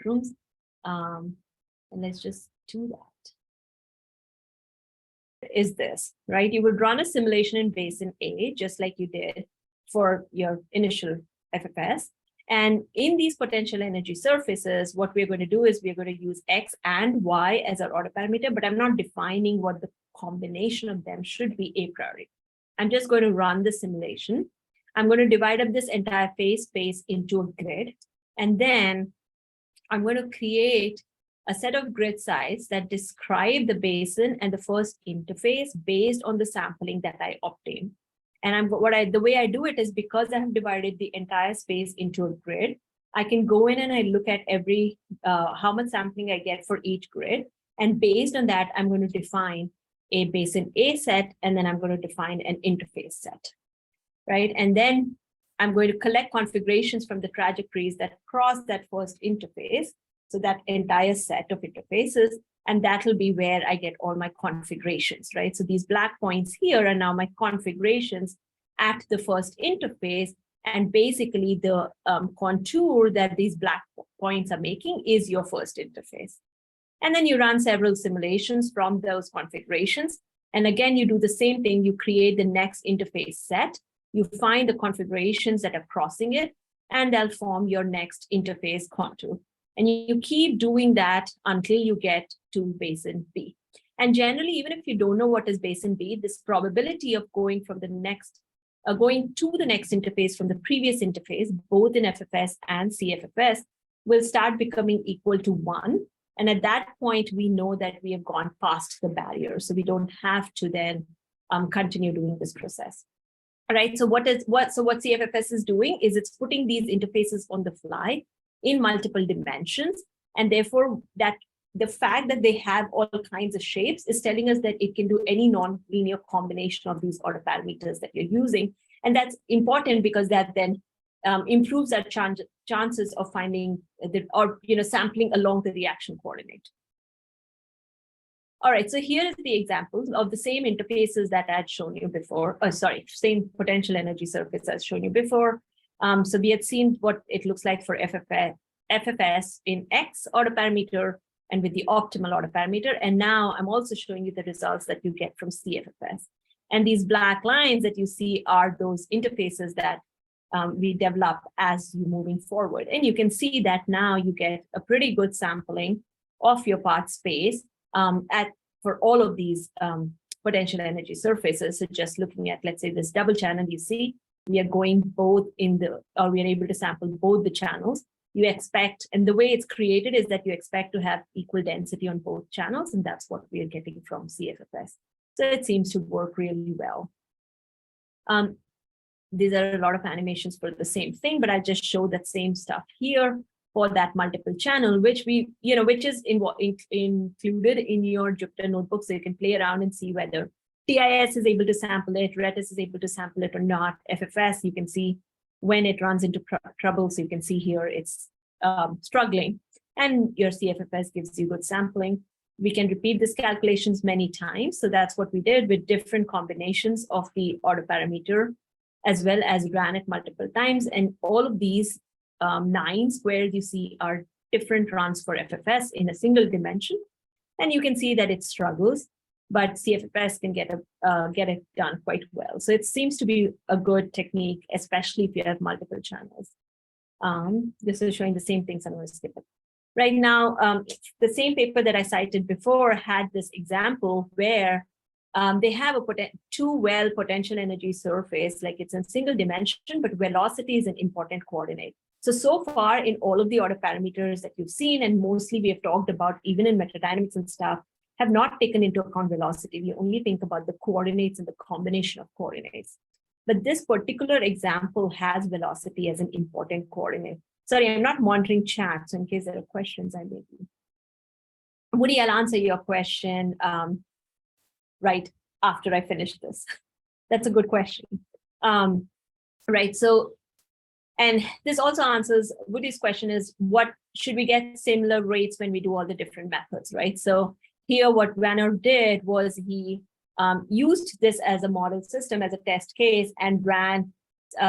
rooms. And let's just do that. Is this, right? You would run a simulation in basin A, just like you did for your initial FFS. And in these potential energy surfaces, what we're going to do is we're going to use X and Y as our order parameter, but I'm not defining what the combination of them should be a priori. I'm just going to run the simulation. I'm going to divide up this entire phase space into a grid. And then I'm going to create a set of grid sites that describe the basin and the first interface based on the sampling that I obtain. And the way I do it is because I have divided the entire space into a grid, I can go in and I look at every how much sampling I get for each grid. And based on that, I'm going to define a basin A set, and then I'm going to define an interface set, right? And then I'm going to collect configurations from the trajectories that cross that first interface. So that entire set of interfaces, and that will be where I get all my configurations, right? So these black points here are now my configurations at the first interface. And basically the contour that these black points are making is your first interface. And then you run several simulations from those configurations. And again, you do the same thing. You create the next interface set. You find the configurations that are crossing it, and they'll form your next interface contour. And you keep doing that until you get to basin B. And generally, even if you don't know what is basin B, this probability of going from the next, going to the next interface from the previous interface, both in FFS and CFFS, will start becoming equal to 1. And at that point, we know that we have gone past the barrier. So we don't have to then continue doing this process. All right. So what CFFS is doing is it's putting these interfaces on the fly in multiple dimensions. And therefore, that the fact that they have all kinds of shapes is telling us that it can do any non-linear combination of these order parameters that you're using. And that's important because that then improves our chances of finding sampling along the reaction coordinate. All right, so here is the examples of the same interfaces that I had shown you before. Same potential energy surface as shown you before. So we had seen what it looks like for FFS in X order parameter and with the optimal order parameter. And now I'm also showing you the results that you get from CFFS. And these black lines that you see are those interfaces that we develop as you're moving forward. And you can see that now you get a pretty good sampling of your part space for all of these potential energy surfaces. So just looking at, let's say, this double channel, you see, we are going both we are able to sample both the channels. You expect, and the way it's created is that you expect to have equal density on both channels, and that's what we are getting from CFFS. So it seems to work really well. These are a lot of animations for the same thing, but I just show that same stuff here for that multiple channel, which is included in your Jupyter notebook, so you can play around and see whether TIS is able to sample it, RETIS is able to sample it or not. FFS, you can see when it runs into trouble. So you can see here it's struggling, and your CFFS gives you good sampling. We can repeat these calculations many times. So that's what we did with different combinations of the order parameter, as well as ran it multiple times. And all of these 9 squares you see are different runs for FFS in a single dimension. And you can see that it struggles, but CFFS can get it done quite well. So it seems to be a good technique, especially if you have multiple channels. This is showing the same things. I'm going to skip it. Right now, the same paper that I cited before had this example where they have a two-well potential energy surface, like it's in single dimension, but velocity is an important coordinate. So far in all of the order parameters that you've seen, and mostly we have talked about even in metadynamics and stuff, have not taken into account velocity. We only think about the coordinates and the combination of coordinates. But this particular example has velocity as an important coordinate. Sorry, I'm not monitoring chat, so in case there are questions, I may be. Woody, I'll answer your question right after I finish this. That's a good question. Right, so, and this also answers, Woody's question is, what should we get similar rates when we do all the different methods, right? So here what Vanner did was he used this as a model system, as a test case, and ran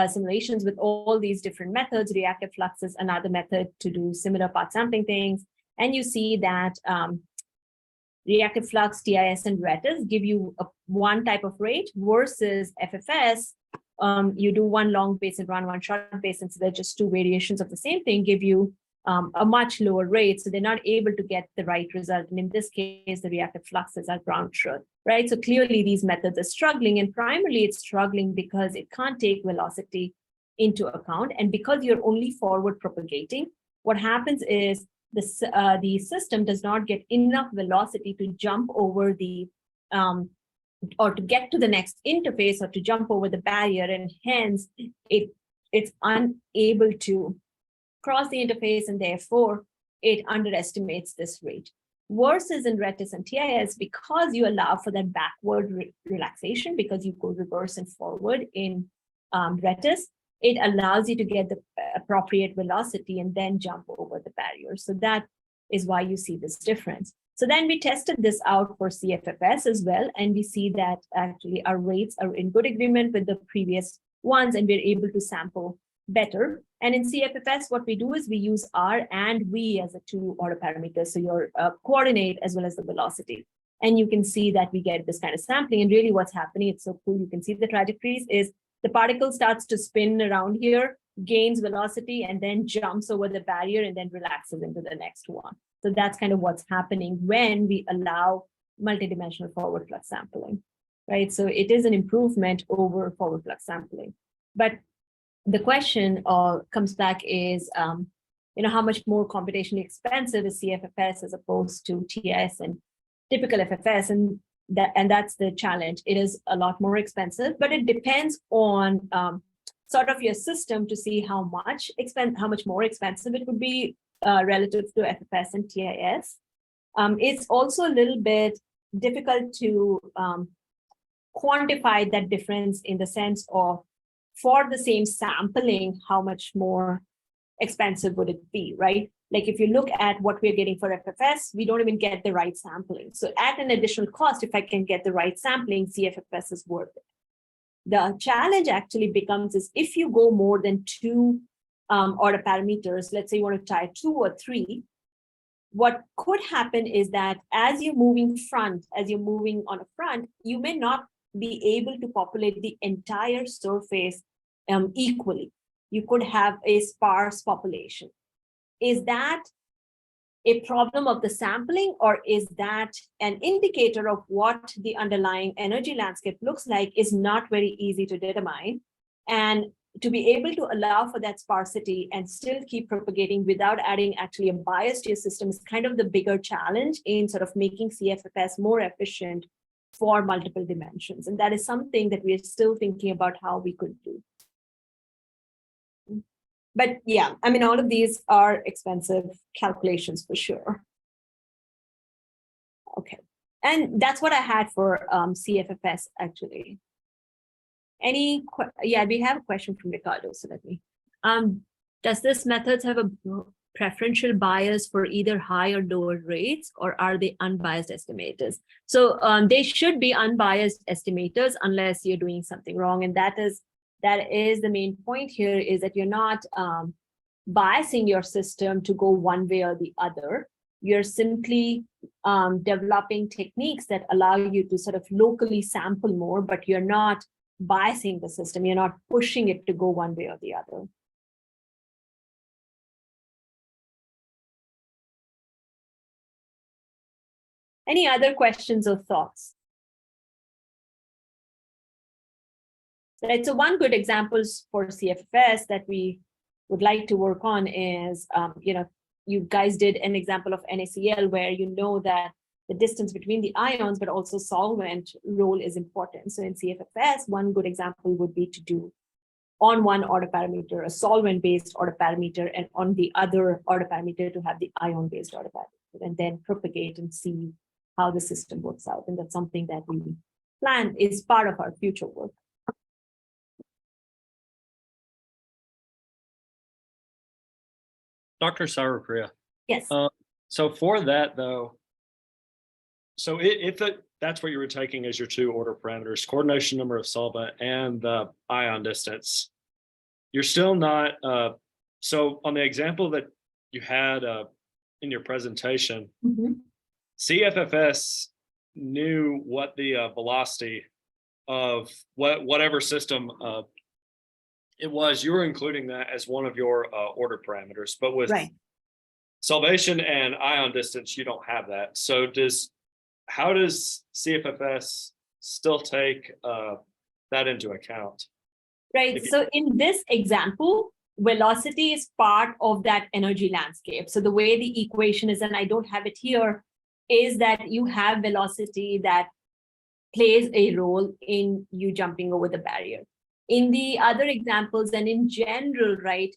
simulations with all these different methods. Reactive flux is another method to do similar path sampling things. And you see that reactive flux, TIS, and RETIS give you one type of rate versus FFS. You do one long basin run, one short basin, so they're just two variations of the same thing, give you a much lower rate. So they're not able to get the right result. And in this case, the reactive fluxes are ground truth, right? So clearly these methods are struggling, and primarily it's struggling because it can't take velocity into account. And because you're only forward propagating, what happens is the system does not get enough velocity to jump over the, or to get to the next interface, or to jump over the barrier, and hence it's unable to cross the interface, and therefore it underestimates this rate. Versus in RETIS and TIS, because you allow for that backward relaxation, because you go reverse and forward in RETIS, it allows you to get the appropriate velocity and then jump over the barrier. So that is why you see this difference. So then we tested this out for CFFS as well, and we see that actually our rates are in good agreement with the previous ones, and we're able to sample better. And in CFFS, what we do is we use R and V as the two order parameters, so your coordinate as well as the velocity. And you can see that we get this kind of sampling. And really what's happening, it's so cool, you can see the trajectories, is the particle starts to spin around here, gains velocity, and then jumps over the barrier and then relaxes into the next one. So that's kind of what's happening when we allow multidimensional forward flux sampling, right? So it is an improvement over forward flux sampling. But the question comes back is, how much more computationally expensive is CFFS as opposed to TS and typical FFS? And that's the challenge. It is a lot more expensive, but it depends on sort of your system to see how much more expensive it would be relative to FFS and TIS. It's also a little bit difficult to quantify that difference in the sense of, for the same sampling, how much more expensive would it be, right? Like if you look at what we're getting for FFS, we don't even get the right sampling. So at an additional cost, if I can get the right sampling, CFFS is worth it. The challenge actually becomes is if you go more than two order parameters, let's say you want to tie 2 or 3, what could happen is that as you're moving on a front, you may not be able to populate the entire surface equally. You could have a sparse population. Is that a problem of the sampling, or is that an indicator of what the underlying energy landscape looks like? Is not very easy to determine. And to be able to allow for that sparsity and still keep propagating without adding actually a bias to your system is kind of the bigger challenge in sort of making CFFS more efficient for multiple dimensions. And that is something that we are still thinking about how we could do. But yeah, I mean, all of these are expensive calculations for sure. Okay, and that's what I had for CFFS actually. Yeah, we have a question from Ricardo, so let me. Does this methods have a preferential bias for either high or lower rates, or are they unbiased estimators? So they should be unbiased estimators unless you're doing something wrong, and that is the main point here, is that you're not biasing your system to go one way or the other. You're simply developing techniques that allow you to sort of locally sample more, but you're not biasing the system. You're not pushing it to go one way or the other. Any other questions or thoughts? Right, so one good example for CFFS that we would like to work on is, you guys did an example of NaCl where you know that the distance between the ions, but also solvent role is important. So in CFFS, one good example would be to do on one order parameter, a solvent-based order parameter, and on the other order parameter to have the ion-based order parameter, and then propagate and see how the system works out. And that's something that we plan is part of our future work. Dr. Sarupria. Yes. So for that though, so if that's what you were taking as your two order parameters, coordination number of solvent and the ion distance, you're still not, so on the example that you had in your presentation, CFFS knew what the velocity of whatever system it was. You were including that as one of your order parameters, but with solvation and ion distance, you don't have that. So how does CFFS still take that into account? Right. So in this example, velocity is part of that energy landscape. So the way the equation is, and I don't have it here, is that you have velocity that plays a role in you jumping over the barrier. In the other examples and in general, right,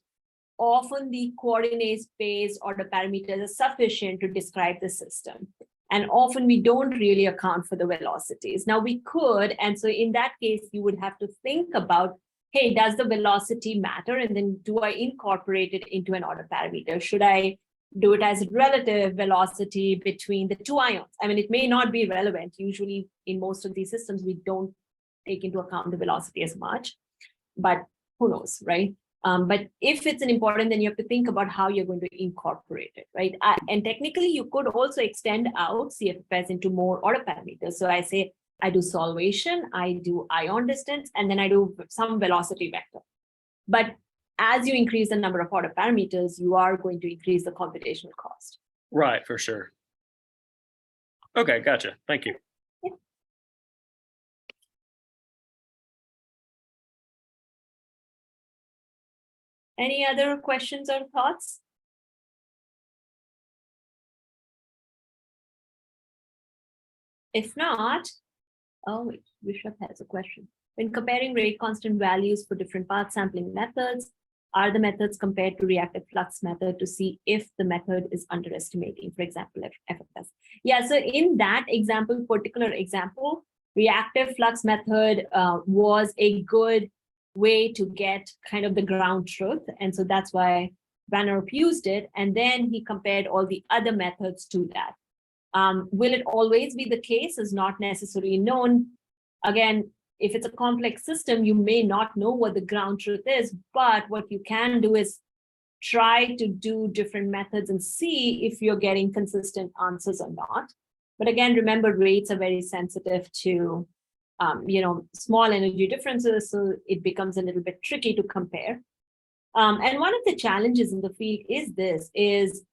often the coordinate space or the parameters are sufficient to describe the system. And often we don't really account for the velocities. Now we could, and so in that case, you would have to think about, hey, does the velocity matter? And then do I incorporate it into an order parameter? Should I do it as relative velocity between the two ions? I mean, it may not be relevant. Usually in most of these systems, we don't take into account the velocity as much, but who knows, right? But if it's an important, then you have to think about how you're going to incorporate it, right? And technically, you could also extend out CFFS into more order parameters. So I say, I do solvation, I do ion distance, and then I do some velocity vector. But as you increase the number of order parameters, you are going to increase the computational cost. Right, for sure. Okay, gotcha. Thank you. Any other questions or thoughts? If not, oh, wait, Bishop has a question. When comparing rate constant values for different path sampling methods, are the methods compared to reactive flux method to see if the method is underestimating, for example, FFS? Yeah, so in that example, particular example, reactive flux method was a good way to get kind of the ground truth. And so that's why Vannerup used it. And then he compared all the other methods to that. Will it always be the case is not necessarily known. Again, if it's a complex system, you may not know what the ground truth is, but what you can do is try to do different methods and see if you're getting consistent answers or not. But again, remember, rates are very sensitive to small energy differences, so it becomes a little bit tricky to compare. And one of the challenges in the field is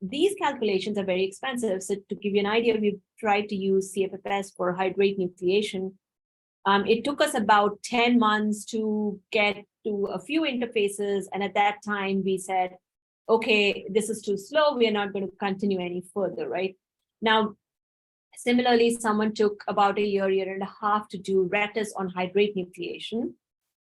these calculations are very expensive. So to give you an idea, we've tried to use CFFS for hydrate nucleation. It took us about 10 months to get to a few interfaces. And at that time, we said, okay, this is too slow. We are not going to continue any further, right? Now, similarly, someone took about a year and a half to do RETIS on hydrate nucleation.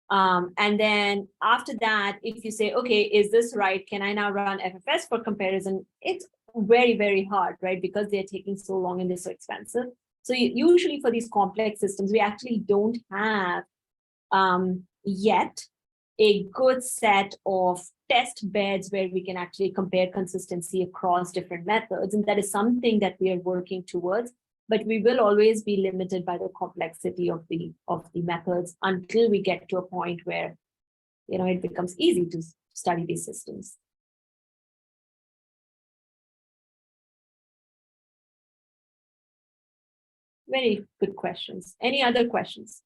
And then after that, if you say, okay, is this right? Can I now run FFS for comparison? It's very, very hard, right? Because they're taking so long and they're so expensive. So usually for these complex systems, we actually don't have yet a good set of test beds where we can actually compare consistency across different methods. And that is something that we are working towards, but we will always be limited by the complexity of the methods until we get to a point where, it becomes easy to study these systems. Very good questions. Any other questions?